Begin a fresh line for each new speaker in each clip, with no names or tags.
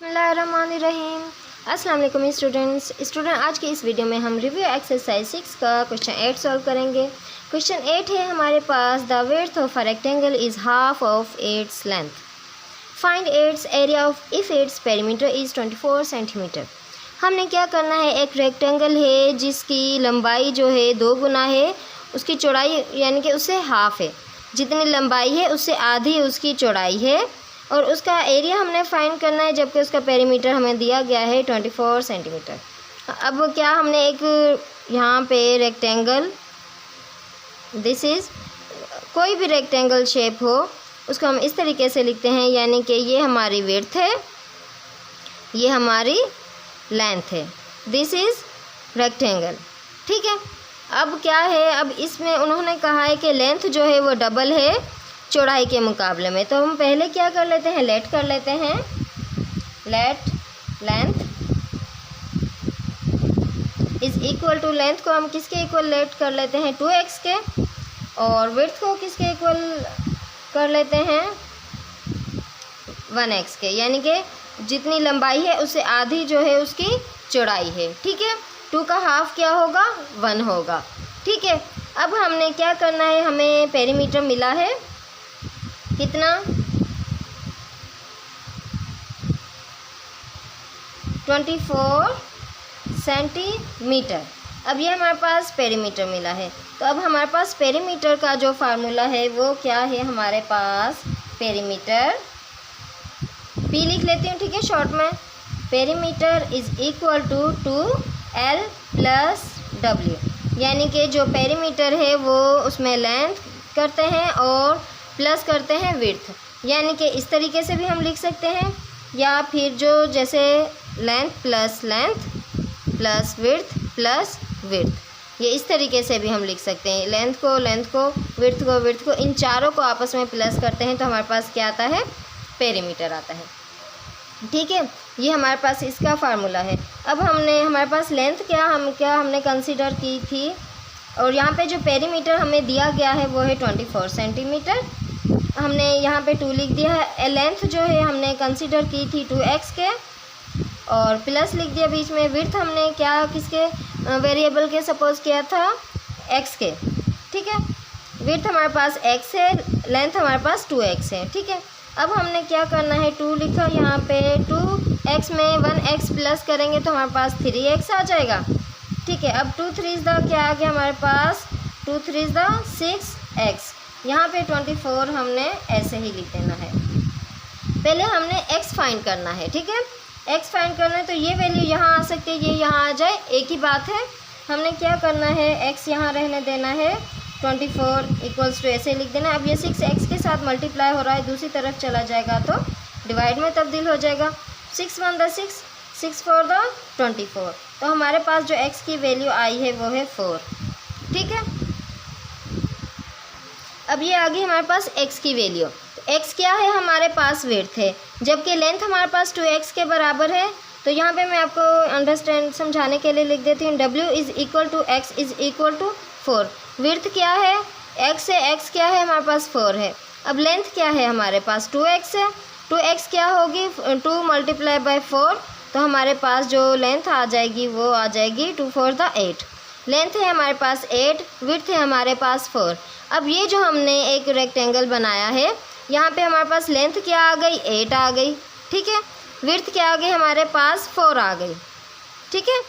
बिस्मिल्लाहिर्रहमानिर्रहीम। अस्सलाम वालेकुम स्टूडेंट, आज की इस वीडियो में हम रिव्यू एक्सरसाइज 6 का क्वेश्चन 8 सॉल्व करेंगे। क्वेश्चन 8 है हमारे पास, the width of a rectangle is half of its length, find its area of if its perimeter is 24 centimetre. हमने क्या करना है, एक रेक्टेंगल है जिसकी लंबाई जो है 2 गुना है उसकी चौड़ाई, यानी कि उससे हाफ है, जितनी लंबाई है उससे आधी उसकी चौड़ाई है, और उसका एरिया हमने फाइंड करना है, जबकि उसका पेरीमीटर हमें दिया गया है 24 सेंटीमीटर। अब क्या हमने एक यहाँ पे रेक्टेंगल, दिस इज़ कोई भी रेक्टेंगल शेप हो उसको हम इस तरीके से लिखते हैं, यानी कि ये हमारी विड्थ है, ये हमारी लेंथ है, दिस इज़ रेक्टेंगल। ठीक है, अब क्या है, अब इसमें उन्होंने कहा है कि लेंथ जो है वो डबल है चौड़ाई के मुकाबले में, तो हम पहले क्या कर लेते हैं, लेट कर लेते हैं, let length is equal to, length को हम किसके इक्वल लेट कर लेते हैं, 2x के, और विड्थ को किसके इक्वल कर लेते हैं, 1x के, यानी कि जितनी लंबाई है उससे आधी जो है उसकी चौड़ाई है। ठीक है, 2 का हाफ क्या होगा, 1 होगा। ठीक है, अब हमने क्या करना है, हमें पेरीमीटर मिला है कितना, 24 सेंटीमीटर। अब ये हमारे पास पेरीमीटर मिला है, तो अब हमारे पास पेरीमीटर का जो फार्मूला है वो क्या है, हमारे पास पेरीमीटर पी लिख लेती हूँ, ठीक है, शॉर्ट में, perimeter is equal to 2L plus W, यानी कि जो पेरीमीटर है वो उसमें लेंथ करते हैं और प्लस करते हैं विड्थ, यानी कि इस तरीके से भी हम लिख सकते हैं, या फिर जो जैसे लेंथ प्लस विड्थ, ये इस तरीके से भी हम लिख सकते हैं। लेंथ को विड्थ को इन चारों को आपस में प्लस करते हैं तो हमारे पास क्या आता है, पेरीमीटर आता है। ठीक है, ये हमारे पास इसका फार्मूला है। अब हमारे पास लेंथ क्या हमने कंसीडर की थी, और यहाँ पे जो पेरीमीटर हमें दिया गया है वो है 24 सेंटीमीटर, हमने यहाँ पे 2 लिख दिया है। लेंथ जो है हमने कंसीडर की थी 2x के, और प्लस लिख दिया बीच में। विड्थ हमने क्या किसके वेरिएबल के सपोज किया था, x के। ठीक है, विड्थ हमारे पास x है, लेंथ हमारे पास 2x है। ठीक है, अब हमने क्या करना है, 2 लिखा यहाँ पे, 2x में 1x प्लस करेंगे तो हमारे पास 3x आ जाएगा। ठीक है, अब 2 3 क्या आ गया हमारे पास, 2 3 6x, यहाँ पे 24 हमने ऐसे ही लिख देना है। पहले हमने x फाइंड करना है। ठीक है, x फाइंड करना है तो ये वैल्यू यहाँ आ सकती है, ये यहाँ आ जाए, एक ही बात है। हमने क्या करना है, x यहाँ रहने देना है, 24 इक्वल्स टू ऐसे लिख देना। अब ये 6x के साथ मल्टीप्लाई हो रहा है, दूसरी तरफ चला जाएगा तो डिवाइड में तब्दील हो जाएगा। 6 1 6, 6 4 24, तो हमारे पास जो x की वैल्यू आई है वो है 4। ठीक है, अब ये आ गई हमारे पास x की वैल्यू। तो x क्या है, हमारे पास विड्थ है, जबकि लेंथ हमारे पास 2x के बराबर है। तो यहाँ पे मैं आपको अंडरस्टैंड समझाने के लिए लिख देती हूँ, W is equal to x is equal to 4। Width क्या है, x से x क्या है, हमारे पास 4 है। अब लेंथ क्या है, हमारे पास 2x है, 2x क्या होगी, 2 मल्टीप्लाई बाई 4, तो हमारे पास जो लेंथ आ जाएगी वो आ जाएगी 2 4 8। लेंथ है हमारे पास 8, विड्थ है हमारे पास 4। अब ये जो हमने एक रेक्टेंगल बनाया है, यहाँ पे हमारे पास लेंथ क्या आ गई, 8 आ गई। ठीक है, विड्थ क्या आ गई, हमारे पास 4 आ गई। ठीक है,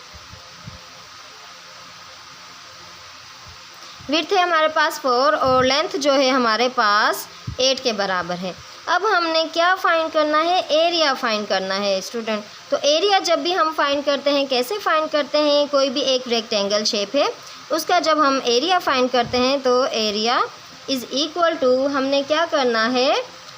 विड्थ है हमारे पास 4 और लेंथ जो है हमारे पास 8 के बराबर है। अब हमने क्या फाइंड करना है, एरिया फाइंड करना है स्टूडेंट। तो एरिया जब भी हम फाइंड करते हैं, कैसे फाइंड करते हैं, कोई भी एक रेक्टेंगल शेप है उसका जब हम एरिया फाइंड करते हैं तो एरिया इज़ इक्वल टू, हमने क्या करना है,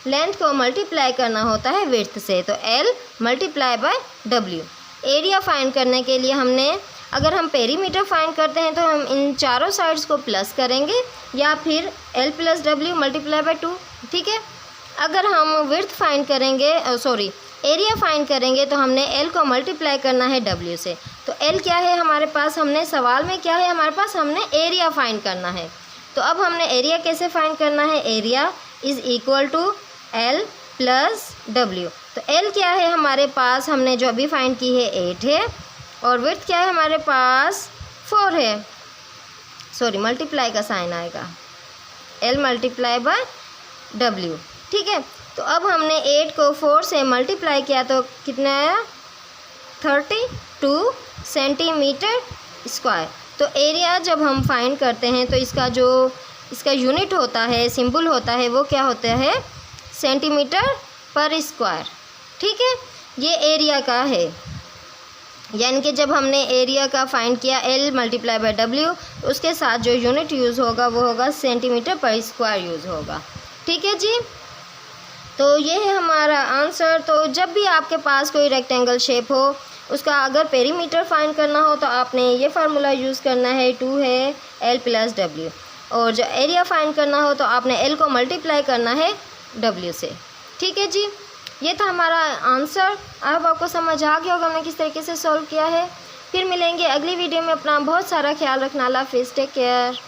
लेंथ को मल्टीप्लाई करना होता है विड्थ से, तो L multiply by W। Area find करने के लिए हमने, अगर हम पेरीमीटर फाइंड करते हैं तो हम इन चारों साइड्स को प्लस करेंगे, या फिर L plus W multiply by 2। ठीक है, अगर हम विड्थ फाइंड करेंगे, एरिया फाइंड करेंगे तो हमने L को मल्टीप्लाई करना है W से। तो L क्या है हमारे पास, हमने सवाल में क्या है हमारे पास, हमने एरिया फाइंड करना है। तो अब हमने एरिया कैसे फाइंड करना है, area is equal to L plus W। तो एल क्या है हमारे पास, हमने जो अभी फाइंड की है 8 है, और विड्थ क्या है हमारे पास 4 है, सॉरी मल्टीप्लाई का साइन आएगा, एल मल्टीप्लाई बाय डब्ल्यू, ठीक है। तो अब हमने 8 को 4 से मल्टीप्लाई किया तो कितना आया, 32 सेंटीमीटर स्क्वायर। तो एरिया जब हम फाइंड करते हैं तो इसका यूनिट होता है, सिंबल होता है, वो क्या होता है, सेंटीमीटर पर स्क्वायर, ठीक है। ये एरिया का है, यानी कि जब हमने एरिया का फाइंड किया एल मल्टीप्लाई बाय डब्ल्यू, उसके साथ जो यूनिट यूज़ होगा वो होगा सेंटीमीटर पर स्क्वायर यूज़ होगा, ठीक है जी। तो ये है हमारा आंसर। तो जब भी आपके पास कोई रेक्टेंगल शेप हो, उसका अगर पेरीमीटर फाइंड करना हो तो आपने ये फार्मूला यूज़ करना है, 2 है एल प्लस डब्ल्यू, और जो एरिया फाइंड करना हो तो आपने एल को मल्टीप्लाई करना है डब्ल्यू से, ठीक है जी। ये था हमारा आंसर। अब आपको समझ आ गया होगा हमने किस तरीके से सॉल्व किया है। फिर मिलेंगे अगली वीडियो में। अपना बहुत सारा ख्याल रखना। अल्लाह हाफिज़, टेक केयर।